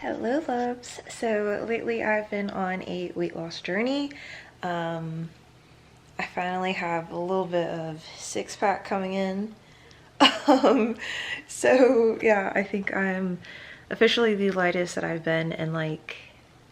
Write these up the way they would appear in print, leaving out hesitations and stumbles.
Hello loves. So lately I've been on a weight loss journey. I finally have a little bit of six pack coming in. Um, so yeah, I think I'm officially the lightest that I've been in like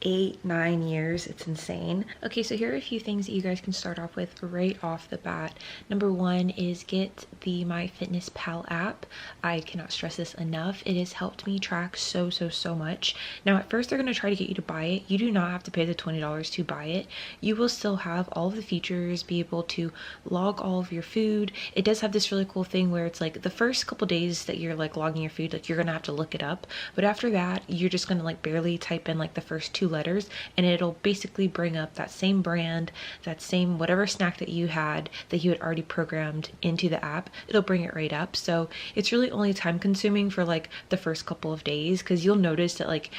8, 9 years. It's insane. Okay, so here are a few things that you guys can start off with right off the bat. Number one is get the MyFitnessPal app. I cannot stress this enough. It has helped me track so much. Now at first they're going to try to get you to buy it. You do not have to pay the $20 to buy it. You will still have all of the features, be able to log all of your food. It does have this really cool thing where it's like the first couple days that you're like logging your food, like you're gonna have to look it up, but after that you're just gonna like barely type in like the first two letters and it'll basically bring up that same brand, that same whatever snack that you had already programmed into the app. It'll bring it right up. So it's really only time consuming for like the first couple of days, because you'll notice that like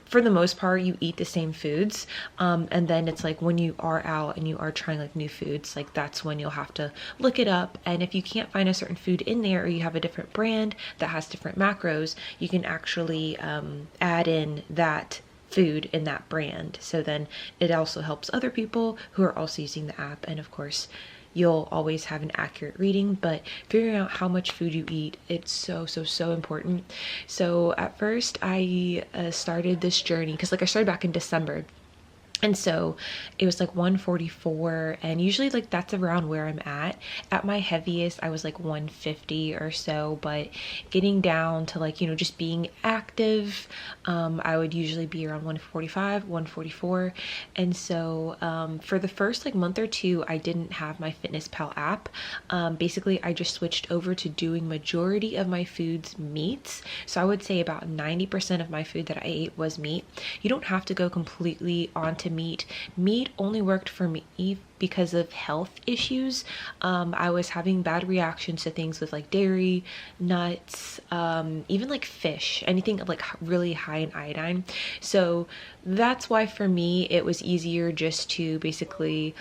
for the most part you eat the same foods, and then it's like when you are out and you are trying like new foods, like that's when you'll have to look it up. And if you can't find a certain food in there, or you have a different brand that has different macros, you can actually add in that food in that brand. So then it also helps other people who are also using the app, and of course you'll always have an accurate reading. But figuring out how much food you eat, it's so important. So at first I started this journey because like I started back in December, and so it was like 144, and usually like that's around where I'm at. At my heaviest, I was like 150 or so, but getting down to like, just being active, I would usually be around 145, 144. And so for the first like month or two, I didn't have my FitnessPal app. Basically, I just switched over to doing majority of my foods meats. So I would say about 90% of my food that I ate was meat. You don't have to go completely onto meat. Meat only worked for me because of health issues. I was having bad reactions to things with like dairy, nuts, even like fish, anything like really high in iodine. So that's why for me it was easier just to basically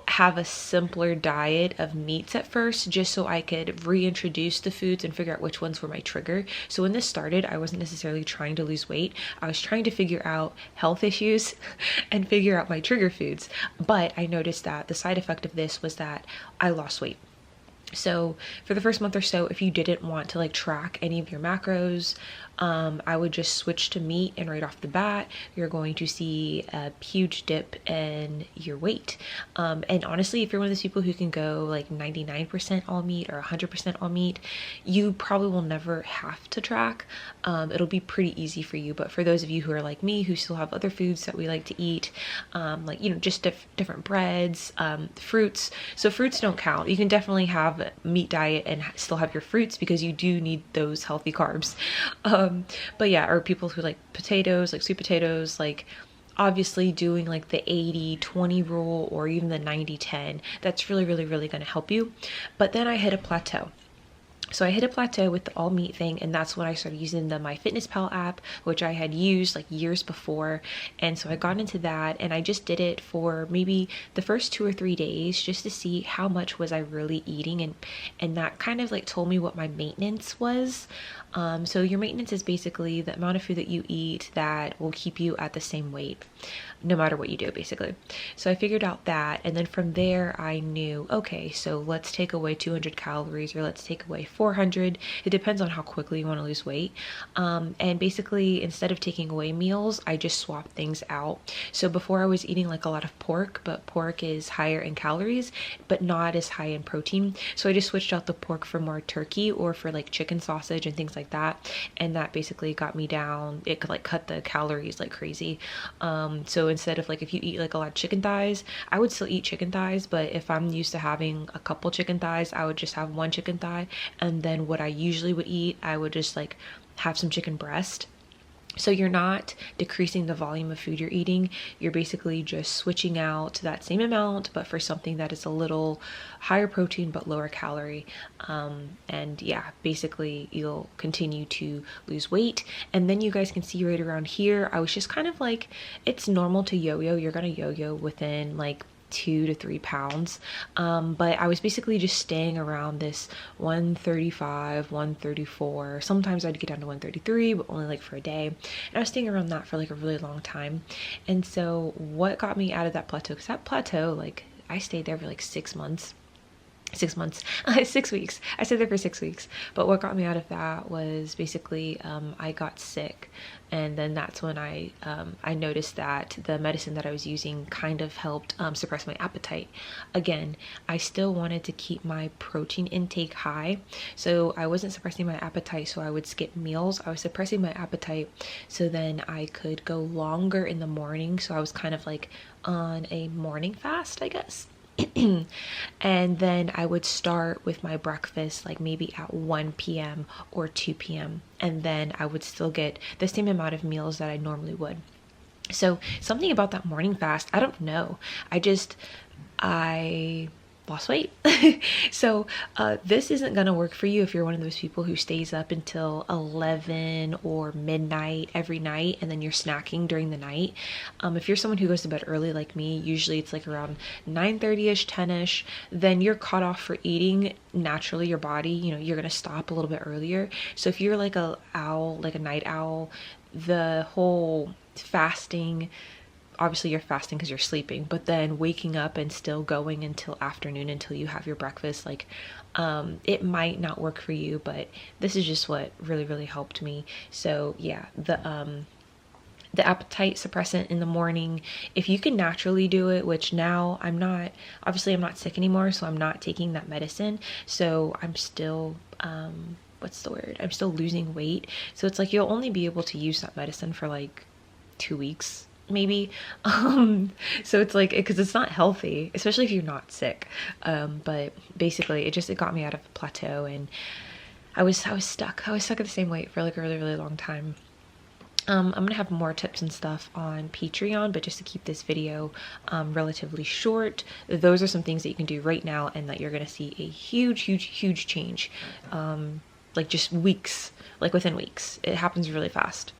have a simpler diet of meats at first, just so I could reintroduce the foods and figure out which ones were my trigger. So when this started, I wasn't necessarily trying to lose weight. I was trying to figure out health issues and figure out my trigger foods. But I noticed that the side effect of this was that I lost weight. So for the first month or so, if you didn't want to like track any of your macros, I would just switch to meat, and right off the bat you're going to see a huge dip in your weight. And honestly, if you're one of those people who can go like 99% all meat or 100% all meat, you probably will never have to track. It'll be pretty easy for you. But for those of you who are like me, who still have other foods that we like to eat, like just different breads, fruits. So fruits don't count. You can definitely have a meat diet and still have your fruits, because you do need those healthy carbs. But yeah, or people who like potatoes, like sweet potatoes, like obviously doing like the 80-20 rule or even the 90-10, that's really going to help you. But then I hit a plateau. So I hit a plateau with the all meat thing, and that's when I started using the MyFitnessPal app, which I had used like years before. And so I got into that, and I just did it for maybe the first 2 or 3 days just to see how much was I really eating, and that kind of like told me what my maintenance was. So your maintenance is basically the amount of food that you eat that will keep you at the same weight no matter what you do, basically. So I figured out that, and then from there I knew, okay, so let's take away 200 calories, or let's take away 400. It depends on how quickly you want to lose weight. And basically, instead of taking away meals, I just swapped things out. So before I was eating like a lot of pork, but pork is higher in calories but not as high in protein. So I just switched out the pork for more turkey, or for like chicken sausage and things like that, and that basically got me down. It could like cut the calories like crazy. So instead of like, if you eat like a lot of chicken thighs, I would still eat chicken thighs, but if I'm used to having a couple chicken thighs, I would just have one chicken thigh, and then what I usually would eat, I would just like have some chicken breast. So you're not decreasing the volume of food you're eating. You're basically just switching out that same amount, but for something that is a little higher protein but lower calorie. And yeah, basically you'll continue to lose weight. And then you guys can see right around here, I was just kind of like, it's normal to yo-yo. You're gonna yo-yo within like 2 to 3 pounds. But I was basically just staying around this 135, 134. Sometimes I'd get down to 133, but only like for a day. And I was staying around that for like a really long time. And so what got me out of that plateau, because that plateau, like I stayed there for like 6 months. 6 months, 6 weeks. I stayed there for 6 weeks. But what got me out of that was basically I got sick, and then that's when I noticed that the medicine that I was using kind of helped suppress my appetite. Again, I still wanted to keep my protein intake high, so I wasn't suppressing my appetite, so I would skip meals. I was suppressing my appetite so then I could go longer in the morning. So I was kind of like on a morning fast, I guess. And then I would start with my breakfast like maybe at 1 p.m. or 2 p.m. and then I would still get the same amount of meals that I normally would. So something about that morning fast, I don't know. I lost weight. So this isn't gonna work for you if you're one of those people who stays up until 11 or midnight every night and then you're snacking during the night. If you're someone who goes to bed early like me, usually it's like around 9:30ish, 10ish, then you're caught off for eating. Naturally your body, you're gonna stop a little bit earlier. So if you're like a owl, like a night owl, the whole fasting, obviously you're fasting because you're sleeping, but then waking up and still going until afternoon until you have your breakfast, like it might not work for you, but this is just what really helped me. So yeah, the appetite suppressant in the morning, if you can naturally do it, which now I'm not sick anymore, so I'm not taking that medicine, so I'm still what's the word, I'm still losing weight. So it's like you'll only be able to use that medicine for like 2 weeks maybe. So it's like, because it's not healthy, especially if you're not sick. But basically it got me out of a plateau, and I was stuck at the same weight for like a really long time. I'm gonna have more tips and stuff on Patreon, but just to keep this video relatively short, those are some things that you can do right now and that you're gonna see a huge change, like just weeks, like within weeks. It happens really fast.